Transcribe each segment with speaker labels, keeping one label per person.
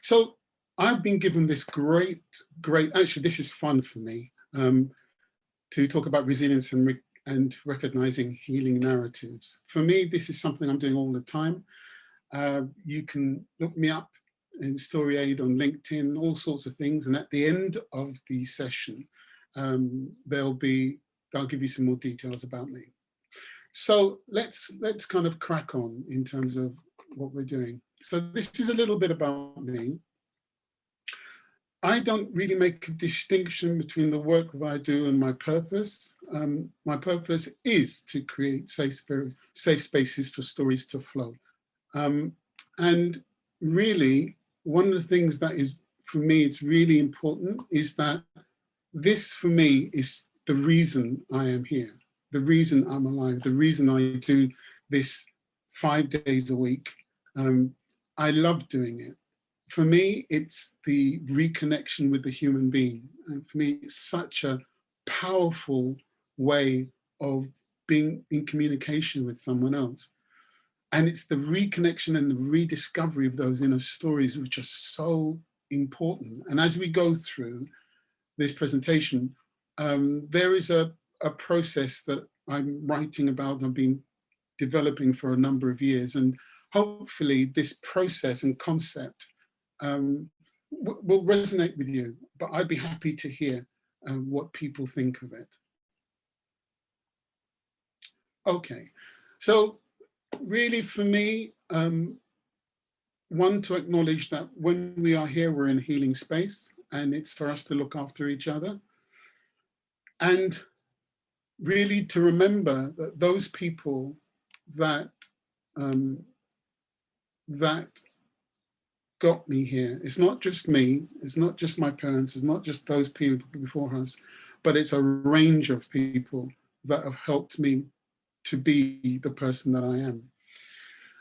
Speaker 1: So I've been given this great, actually this is fun for me, to talk about resilience and recognizing healing narratives. For me, this is something I'm doing all the time. You can look me up in StoryAID on LinkedIn, all sorts of things. And at the end of the session, I'll give you some more details about me. So let's kind of crack on in terms of what we're doing. So this is a little bit about me. I don't really make a distinction between the work that I do and my purpose. My purpose is to create safe spaces for stories to flow. And really, one of the things that is, for me, it's really important is that this, for me, is the reason I am here, the reason I'm alive, the reason I do this 5 days a week. I love doing it. For me, it's the reconnection with the human being. And for me, it's such a powerful way of being in communication with someone else. And it's the reconnection and the rediscovery of those inner stories, which are so important. And as we go through this presentation, there is a process that I'm writing about and I've been developing for a number of years. And hopefully this process and concept will resonate with you, but I'd be happy to hear what people think of it. Okay, so really for me, one, to acknowledge that when we are here, we're in healing space, and it's for us to look after each other. And really to remember that those people that got me here, it's not just me, it's not just my parents, it's not just those people before us, but it's a range of people that have helped me to be the person that I am.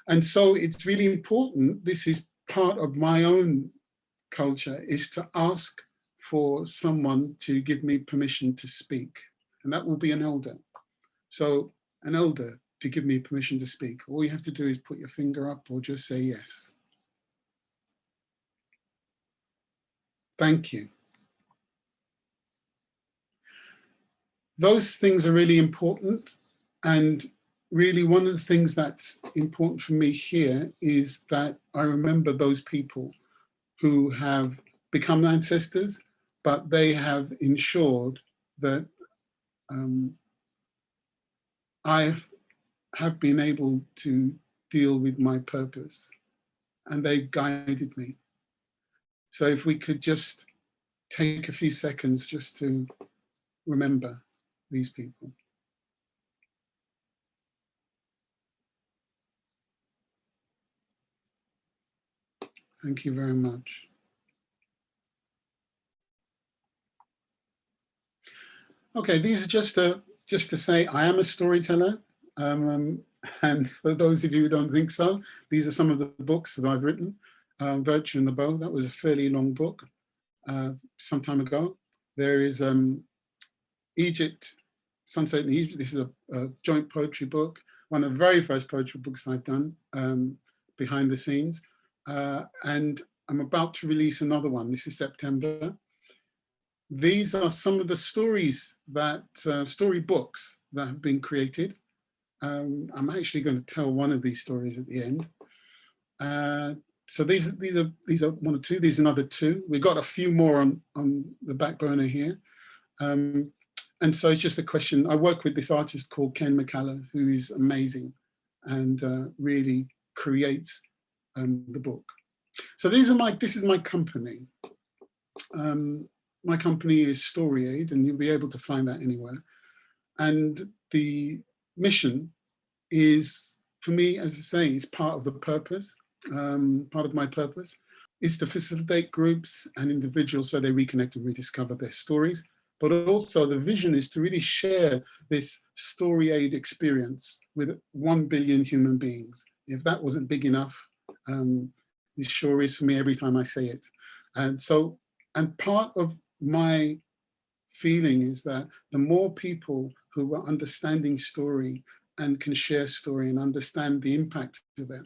Speaker 1: And so it's really important, this is part of my own culture, is to ask for someone to give me permission to speak. And that will be an elder. So an elder to give me permission to speak. All you have to do is put your finger up or just say yes. Thank you. Those things are really important. And really one of the things that's important for me here is that I remember those people who have become ancestors, but they have ensured that I have been able to deal with my purpose, and they guided me. So if we could just take a few seconds just to remember these people. Thank you very much. Okay, these are just to say I am a storyteller. And for those of you who don't think so, these are some of the books that I've written. Virtue and the Bow, that was a fairly long book some time ago. There is Egypt, Sunset in Egypt. This is a joint poetry book, one of the very first poetry books I've done behind the scenes. And I'm about to release another one. This is September. These are some of the stories that, storybooks that have been created. I'm actually going to tell one of these stories at the end. So these are one or two, these are another two. We've got a few more on the back burner here. And so it's just a question. I work with this artist called Ken McCallum, who is amazing and really creates the book. So this is my company. My company is StoryAID, and you'll be able to find that anywhere. And the mission is, for me, as I say, is part of the purpose, part of my purpose, is to facilitate groups and individuals so they reconnect and rediscover their stories. But also the vision is to really share this StoryAID experience with 1 billion human beings. If that wasn't big enough, this sure is for me every time I say it. And so, and part of my feeling is that the more people who are understanding story and can share story and understand the impact of it,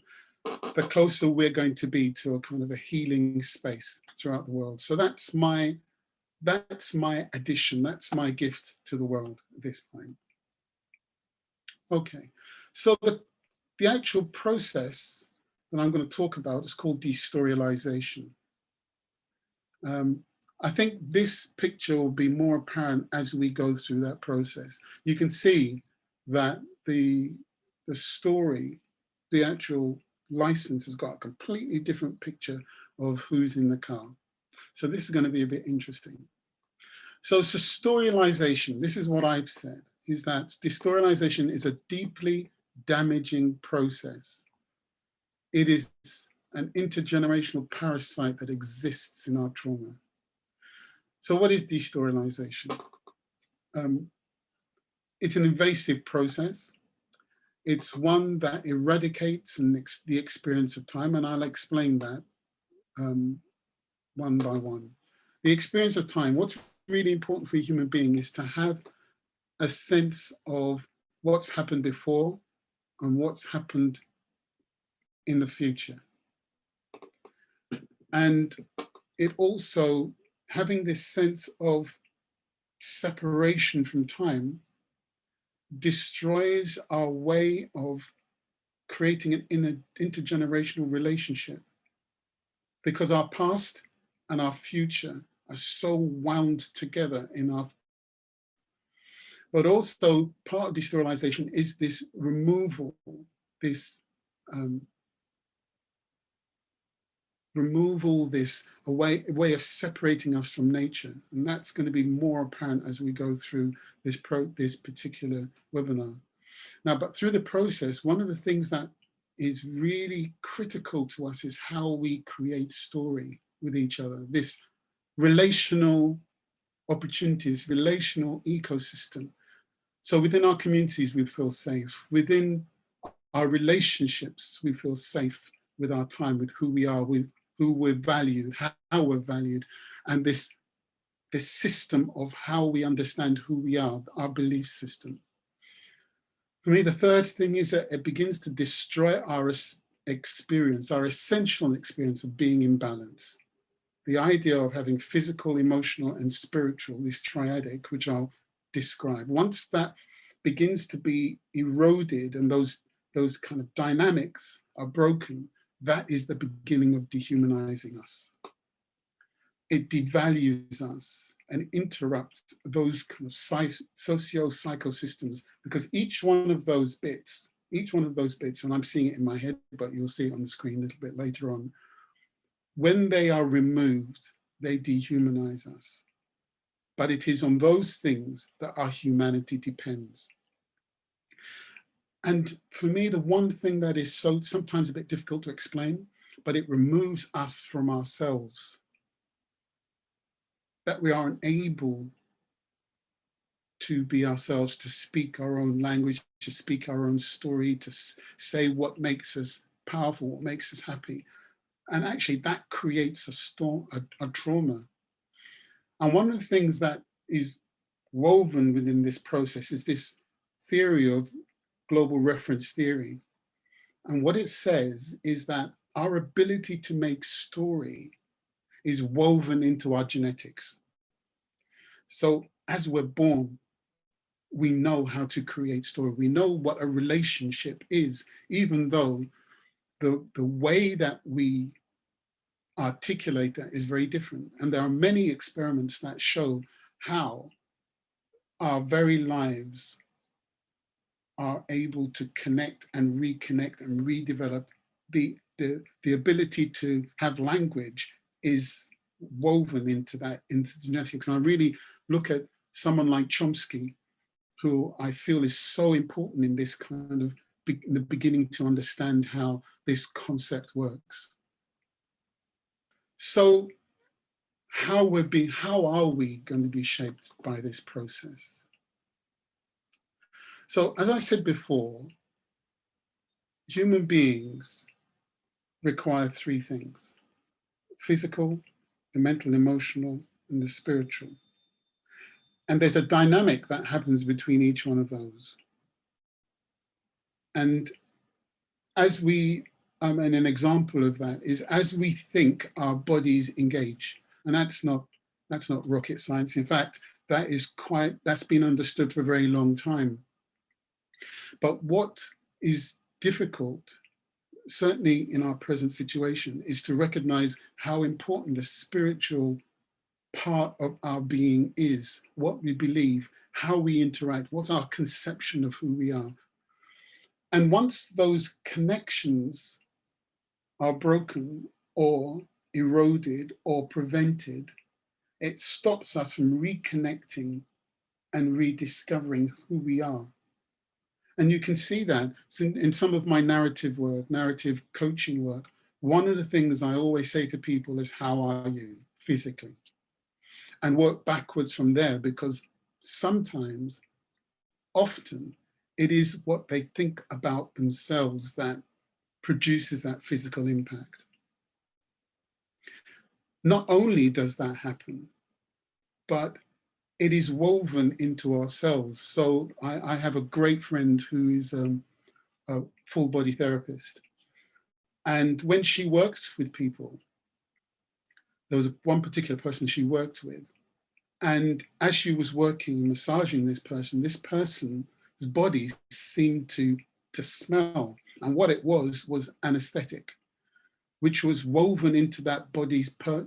Speaker 1: the closer we're going to be to a kind of a healing space throughout the world. So that's my addition, that's my gift to the world at this point. Okay, so the actual process that I'm going to talk about is called destorialization. I think this picture will be more apparent as we go through that process. You can see that the story, the actual license, has got a completely different picture of who's in the car. So this is going to be a bit interesting. So destorialization, this is what I've said, is that destorialization is a deeply damaging process. It is an intergenerational parasite that exists in our trauma. So what is destorialization? It's an invasive process. It's one that eradicates the experience of time, and I'll explain that one by one. The experience of time, what's really important for a human being is to have a sense of what's happened before and what's happened in the future. And it also, having this sense of separation from time, destroys our way of creating an intergenerational relationship, because our past and our future are so wound together in our. But also part of destorialization is this removal, this a way of separating us from nature. And that's going to be more apparent as we go through this particular webinar. Now, but through the process, one of the things that is really critical to us is how we create story with each other, this relational opportunities, relational ecosystem. So within our communities, we feel safe. Within our relationships, we feel safe with our time, with who we are, with who we're valued, how we're valued, and this system of how we understand who we are, our belief system. For me, the third thing is that it begins to destroy our experience, our essential experience of being in balance. The idea of having physical, emotional, and spiritual, this triadic, which I'll describe. Once that begins to be eroded and those kind of dynamics are broken, that is the beginning of dehumanizing us. It devalues us and interrupts those kind of socio-psychosystems, because each one of those bits, and I'm seeing it in my head, but you'll see it on the screen a little bit later on, when they are removed, they dehumanize us. But it is on those things that our humanity depends. And for me, the one thing that is sometimes a bit difficult to explain, but it removes us from ourselves. That we aren't able to be ourselves, to speak our own language, to speak our own story, to say what makes us powerful, what makes us happy. And actually that creates a trauma. And one of the things that is woven within this process is this theory of global reference theory. And what it says is that our ability to make story is woven into our genetics. So as we're born, we know how to create story. We know what a relationship is, even though the way that we articulate that is very different. And there are many experiments that show how our very lives are able to connect and reconnect and redevelop. The ability to have language is woven into genetics. And I really look at someone like Chomsky, who I feel is so important in this kind of, in the beginning to understand how this concept works. So how are we going to be shaped by this process? So as I said before, human beings require three things: physical, the mental, emotional, and the spiritual. And there's a dynamic that happens between each one of those. And as we And an example of that is as we think, our bodies engage. And that's not rocket science. In fact, that's been understood for a very long time. But what is difficult, certainly in our present situation, is to recognize how important the spiritual part of our being is, what we believe, how we interact, what's our conception of who we are. And once those connections are broken or eroded or prevented, it stops us from reconnecting and rediscovering who we are. And you can see that in some of my narrative work, narrative coaching work. One of the things I always say to people is, how are you physically? And work backwards from there, because sometimes, often, it is what they think about themselves that produces that physical impact. Not only does that happen, but it is woven into ourselves. So I have a great friend who is a full body therapist. And when she works with people, there was one particular person she worked with. And as she was working and massaging this person's body seemed to smell. And what it was anesthetic, which was woven into that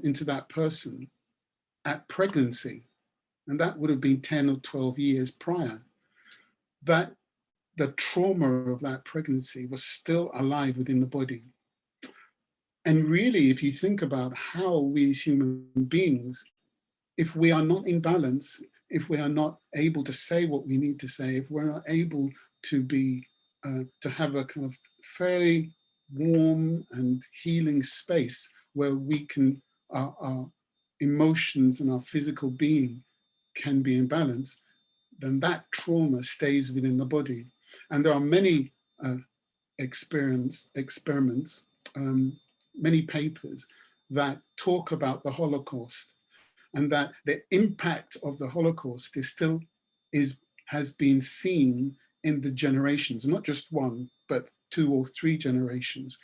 Speaker 1: into that person at pregnancy. And that would have been 10 or 12 years prior. That the trauma of that pregnancy was still alive within the body. And really, if you think about how we as human beings, if we are not in balance, if we are not able to say what we need to say, if we're not able to be, to have a kind of fairly warm and healing space where we can, our emotions and our physical being can be in balance, then that trauma stays within the body. And there are many experiments, many papers that talk about the Holocaust, and that the impact of the Holocaust has been seen in the generations, not just one, but 2 or 3 generations.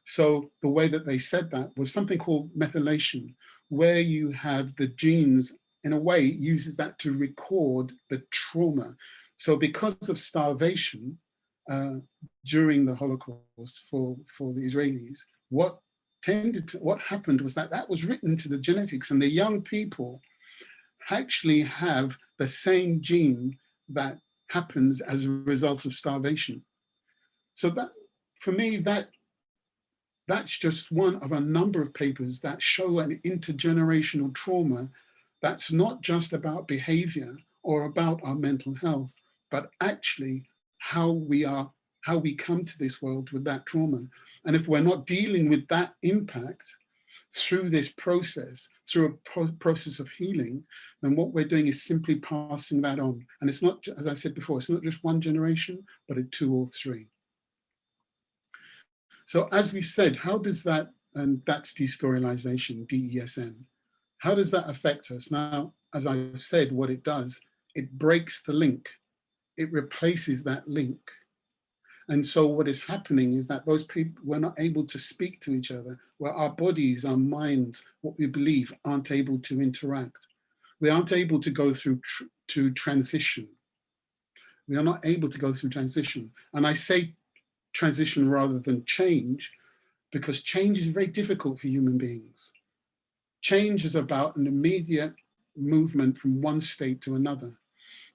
Speaker 1: So the way that they said that was something called methylation, where you have the genes, in a way, uses that to record the trauma. So because of starvation during the Holocaust for the Israelis, what happened was that was written into the genetics, and the young people actually have the same gene that happens as a result of starvation. So that, for me, that's just one of a number of papers that show an intergenerational trauma that's not just about behavior or about our mental health, but actually how we come to this world with that trauma. And if we're not dealing with that impact through this process, through a process of healing, then what we're doing is simply passing that on. And it's not, as I said before, it's not just one generation, but 2 or 3. So as we said, how does that, and that's destorialization, DESN, how does that affect us? Now, as I've said, what it does, it breaks the link. It replaces that link. And so what is happening is that those people, we're not able to speak to each other, where our bodies, our minds, what we believe aren't able to interact. We aren't able to go through to transition. We are not able to go through transition. And I say transition rather than change, because change is very difficult for human beings. Change is about an immediate movement from one state to another,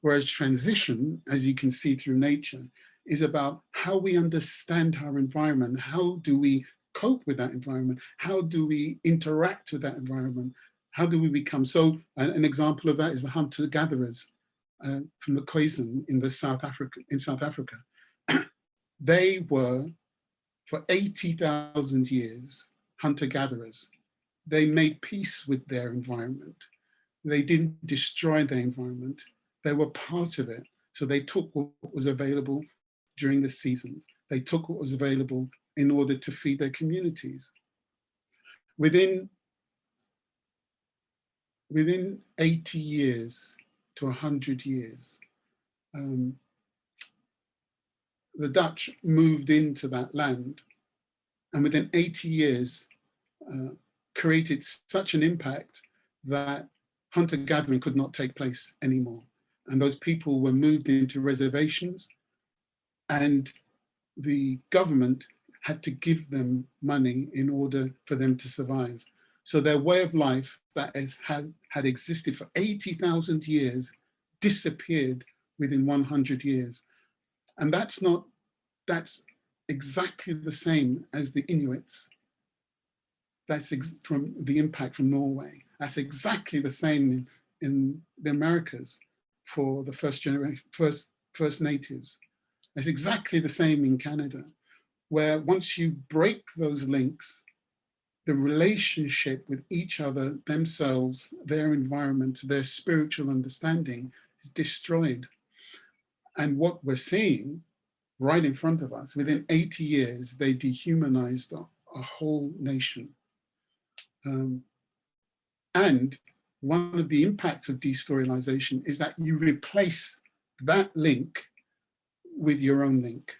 Speaker 1: whereas transition, as you can see through nature, is about how we understand our environment. How do we cope with that environment? How do we interact with that environment? How do we become? So an example of that is the hunter-gatherers from the Khoisan in South Africa. They were, for 80,000 years, hunter-gatherers. They made peace with their environment. They didn't destroy their environment. They were part of it. So they took what was available during the seasons. They took what was available in order to feed their communities. Within 80 years to 100 years, the Dutch moved into that land, and within 80 years created such an impact that hunter-gathering could not take place anymore. And those people were moved into reservations, and the government had to give them money in order for them to survive. So their way of life that had existed for 80,000 years disappeared within 100 years. And that's exactly the same as the Inuits. That's from the impact from Norway. That's exactly the same in the Americas for the first natives. It's exactly the same in Canada, where once you break those links, the relationship with each other, themselves, their environment, their spiritual understanding is destroyed. And what we're seeing right in front of us, within 80 years, they dehumanized a whole nation. And one of the impacts of destorialization is that you replace that link with your own link.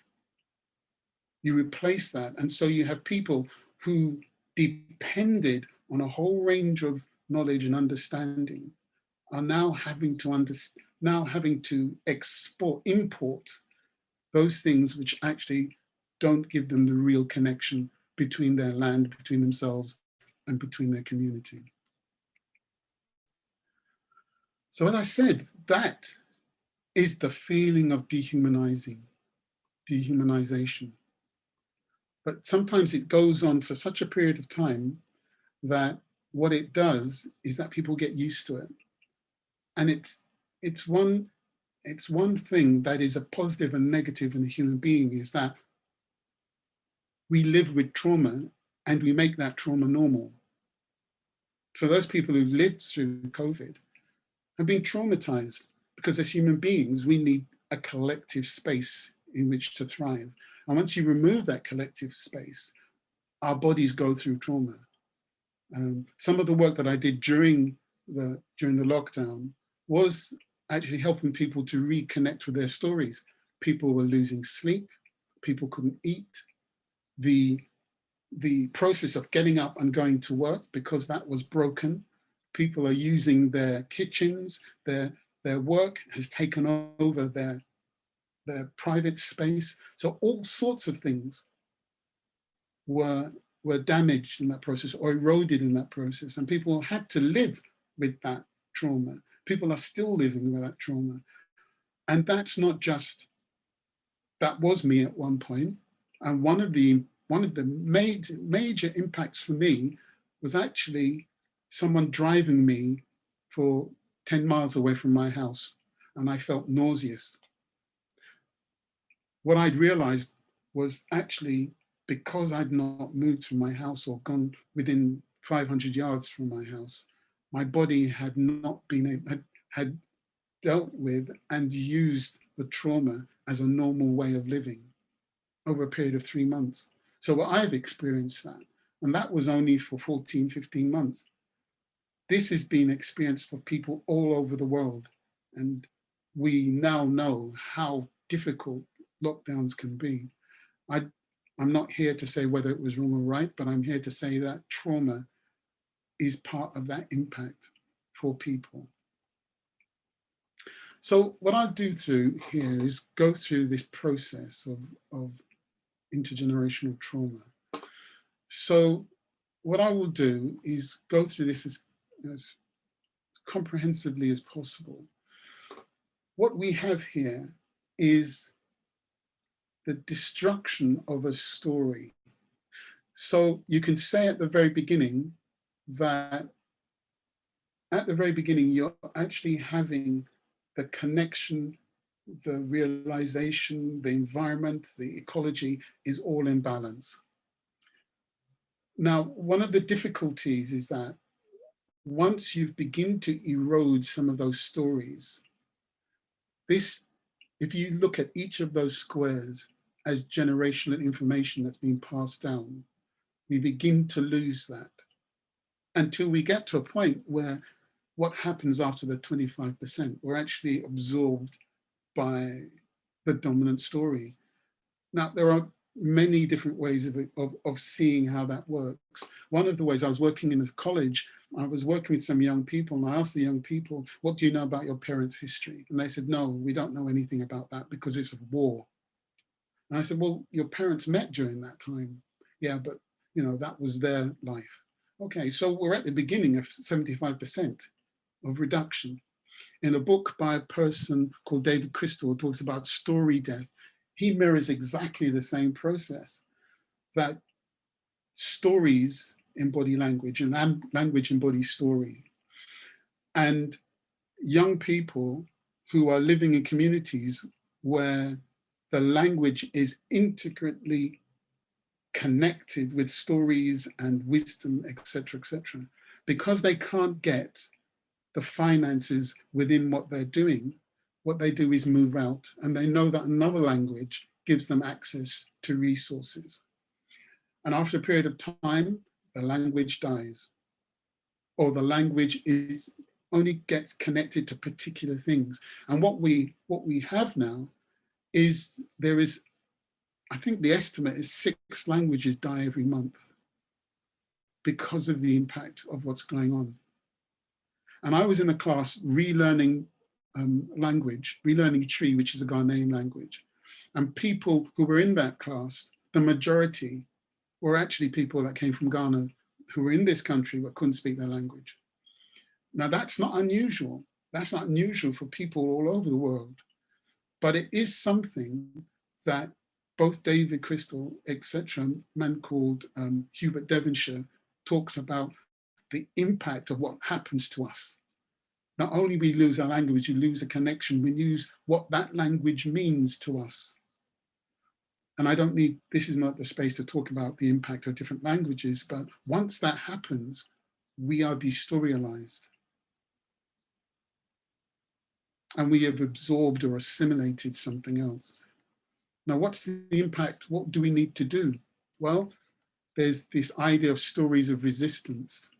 Speaker 1: You replace that. And so you have people who depended on a whole range of knowledge and understanding are now having to import those things which actually don't give them the real connection between their land, between themselves, and between their community. So as I said, that is the feeling of dehumanization. But sometimes it goes on for such a period of time that what it does is that people get used to it. And it's one thing that is a positive and negative in a human being, is that we live with trauma and we make that trauma normal. So those people who've lived through COVID have been traumatized, because as human beings, we need a collective space in which to thrive. And once you remove that collective space, our bodies go through trauma. Some of the work that I did during the lockdown was actually helping people to reconnect with their stories. People were losing sleep, people couldn't eat. The process of getting up and going to work, because that was broken. People are using their kitchens, their work has taken over their private space. So all sorts of things were damaged in that process or eroded in that process. And people had to live with that trauma. People are still living with that trauma. And that's not just, that was me at one point. And one of the major impacts for me was actually someone driving me for 10 miles away from my house, and I felt nauseous. What I'd realized was actually, because I'd not moved from my house or gone within 500 yards from my house, my body had not been had dealt with and used the trauma as a normal way of living over a period of 3 months. So I've experienced that, and that was only for 14, 15 months. This has been experienced for people all over the world. And we now know how difficult lockdowns can be. I'm not here to say whether it was wrong or right, but I'm here to say that trauma is part of that impact for people. So what I'll do through here is go through this process of intergenerational trauma. So what I will do is go through this as comprehensively as possible. What we have here is the destruction of a story. So you can say at the very beginning that you're actually having the connection, the realization, the environment, the ecology is all in balance. Now, one of the difficulties is that once you begin to erode some of those stories, if you look at each of those squares as generational information that's being passed down, we begin to lose that until we get to a point where what happens after the 25%, we're actually absorbed by the dominant story. Now, there are many different ways of seeing how that works. One of the ways, I was working in a college, I was working with some young people, and I asked the young people, what do you know about your parents' history? And they said, no, we don't know anything about that because it's a war. And I said, well, your parents met during that time. Yeah, but you know, that was their life. Okay, so we're at the beginning of 75% of reduction. In a book by a person called David Crystal, who talks about story death, he mirrors exactly the same process, that stories embody language and language embodies story. And young people who are living in communities where the language is intricately connected with stories and wisdom, etc., because they can't get the finances within what they're doing, what they do is move out, and they know that another language gives them access to resources. And after a period of time, the language dies, or the language only gets connected to particular things. And what we have now is, there is, I think the estimate is 6 languages die every month because of the impact of what's going on. And I was in a class relearning language, relearning Tree, which is a Ghanaian language. And people who were in that class, the majority were actually people that came from Ghana who were in this country but couldn't speak their language. Now that's not unusual. That's not unusual for people all over the world. But it is something that both David Crystal, etc., a man called Hubert Devonshire, talks about the impact of what happens to us. Not only we lose our language, you lose a connection, we lose what that language means to us. And I don't need, this is not the space to talk about the impact of different languages, but once that happens, we are destorialized. And we have absorbed or assimilated something else. Now, what's the impact? What do we need to do? Well, there's this idea of stories of resistance.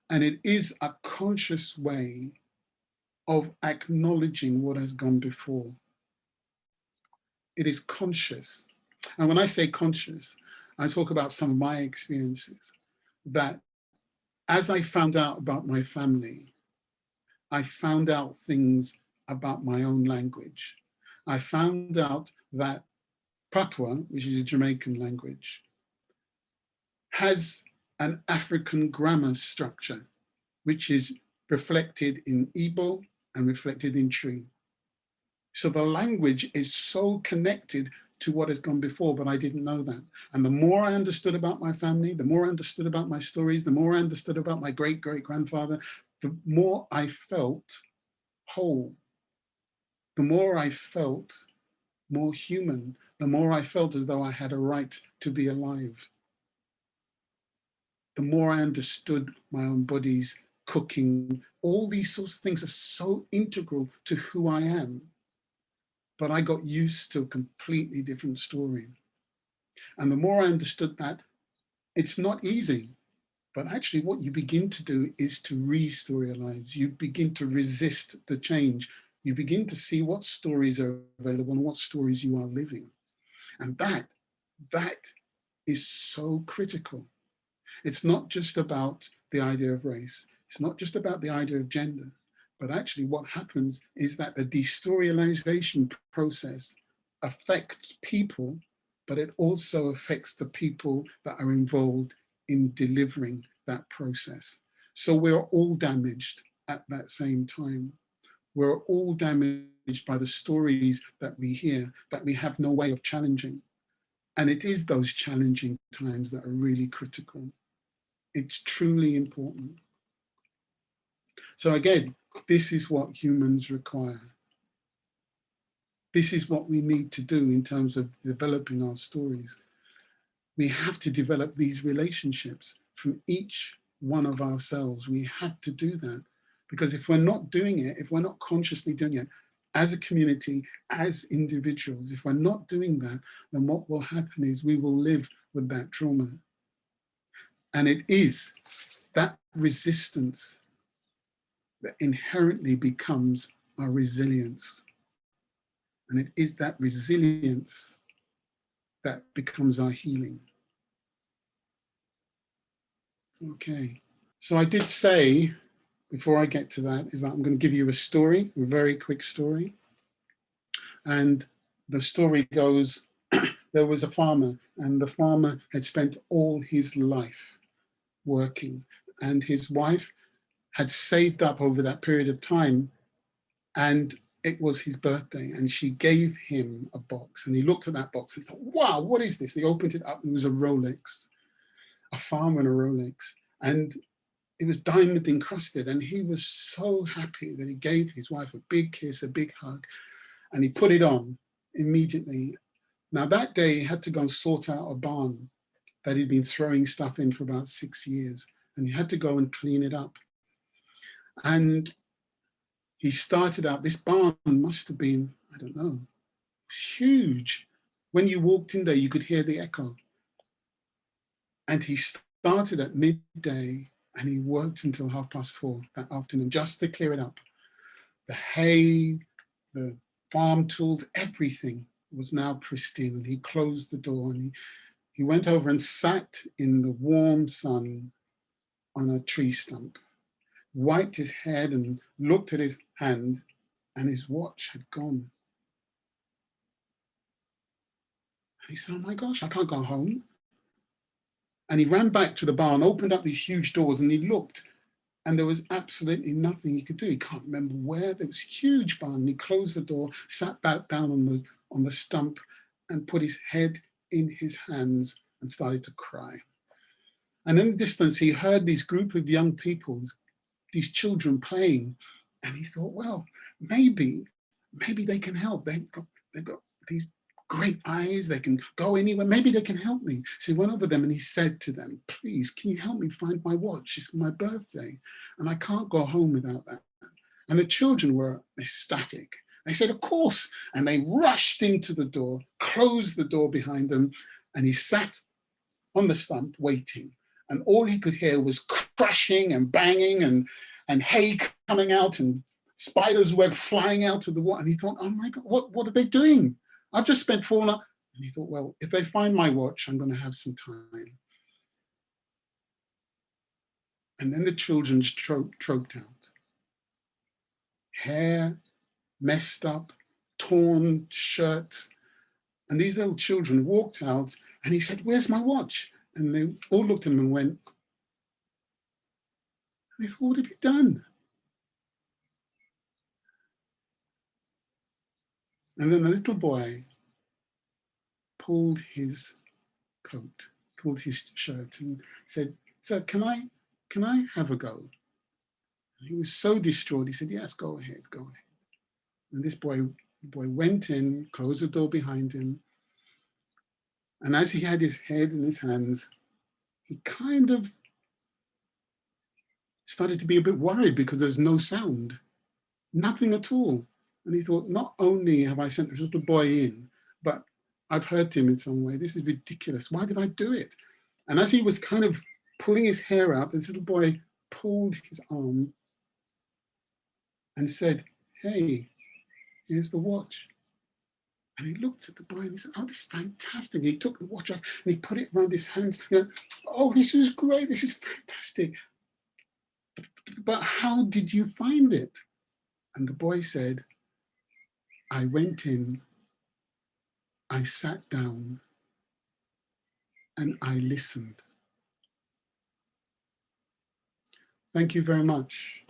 Speaker 1: And it is a conscious way of acknowledging what has gone before. It is conscious. And when I say conscious, I talk about some of my experiences, that as I found out about my family, I found out things about my own language. I found out that Patois, which is a Jamaican language, has an African grammar structure, which is reflected in Igbo and reflected in Tree. So the language is so connected to what has gone before, but I didn't know that. And the more I understood about my family, the more I understood about my stories, the more I understood about my great-great-grandfather, the more I felt whole. The more I felt more human, the more I felt as though I had a right to be alive. The more I understood my own body's cooking, all these sorts of things are so integral to who I am. But I got used to a completely different story. And the more I understood that, it's not easy, but actually what you begin to do is to re-storyalize. You begin to resist the change. You begin to see what stories are available and what stories you are living. And that is so critical. It's not just about the idea of race. It's not just about the idea of gender, but actually what happens is that the destorialization process affects people, but it also affects the people that are involved in delivering that process. So we're all damaged at that same time. We're all damaged by the stories that we hear that we have no way of challenging. And it is those challenging times that are really critical. It's truly important. So again, this is what humans require. This is what we need to do in terms of developing our stories. We have to develop these relationships from each one of ourselves. We have to do that, because if we're not doing it, if we're not consciously doing it as a community, as individuals, if we're not doing that, then what will happen is we will live with that trauma. And it is that resistance that inherently becomes our resilience. And it is that resilience that becomes our healing. Okay, so I did say, before I get to that, is that I'm going to give you a story, a very quick story. And the story goes, there was a farmer, and the farmer had spent all his life working, and his wife had saved up over that period of time, and it was his birthday, and she gave him a box, and he looked at that box and thought, wow, what is this? He opened it up and it was a Rolex, a farmer and a Rolex, and it was diamond encrusted, and he was so happy that he gave his wife a big kiss, a big hug, and he put it on immediately. Now that day he had to go and sort out a barn that he'd been throwing stuff in for about 6 years, and he had to go and clean it up. And he started out, this barn must have been, I don't know, huge. When you walked in there, you could hear the echo. And he started at midday and he worked until 4:30 that afternoon just to clear it up. The hay, the farm tools, everything was now pristine. And he closed the door and he went over and sat in the warm sun on a tree stump, wiped his head and looked at his hand, and his watch had gone. And he said, oh my gosh, I can't go home. And he ran back to the barn, opened up these huge doors, and he looked, and there was absolutely nothing he could do. He can't remember where. There was a huge barn. And he closed the door, sat back down on the stump, and put his head in his hands and started to cry. And in the distance, he heard these group of young people, these children playing, and he thought, well, maybe they can help. They've got these great eyes, they can go anywhere, maybe they can help me. So he went over them and he said to them, please, can you help me find my watch? It's my birthday and I can't go home without that. And the children were ecstatic. They said, of course. And they rushed into the door, closed the door behind them, and he sat on the stump waiting. And all he could hear was crashing and banging and hay coming out and spiders' web flying out of the water. And he thought, oh my God, what are they doing? I've just spent 4 hours. And he thought, well, if they find my watch, I'm going to have some time. And then the children choked out. Hair, messed up, torn shirts. And these little children walked out and he said, where's my watch? And they all looked at him and went, and they thought, what have you done? And then the little boy pulled his coat, pulled his shirt and said, sir, can I have a go? And he was so distraught. He said, yes, go ahead, go ahead. And this boy went in, closed the door behind him. And as he had his head in his hands, he kind of started to be a bit worried because there was no sound, nothing at all. And he thought, not only have I sent this little boy in, but I've hurt him in some way. This is ridiculous. Why did I do it? And as he was kind of pulling his hair out, this little boy pulled his arm and said, hey, here's the watch. And he looked at the boy and he said, oh, this is fantastic. He took the watch off and he put it around his hands. You know, oh, this is great. This is fantastic. But how did you find it? And the boy said, I went in, I sat down, and I listened. Thank you very much.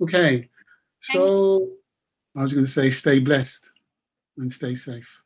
Speaker 1: Okay, so I was going to say stay blessed and stay safe.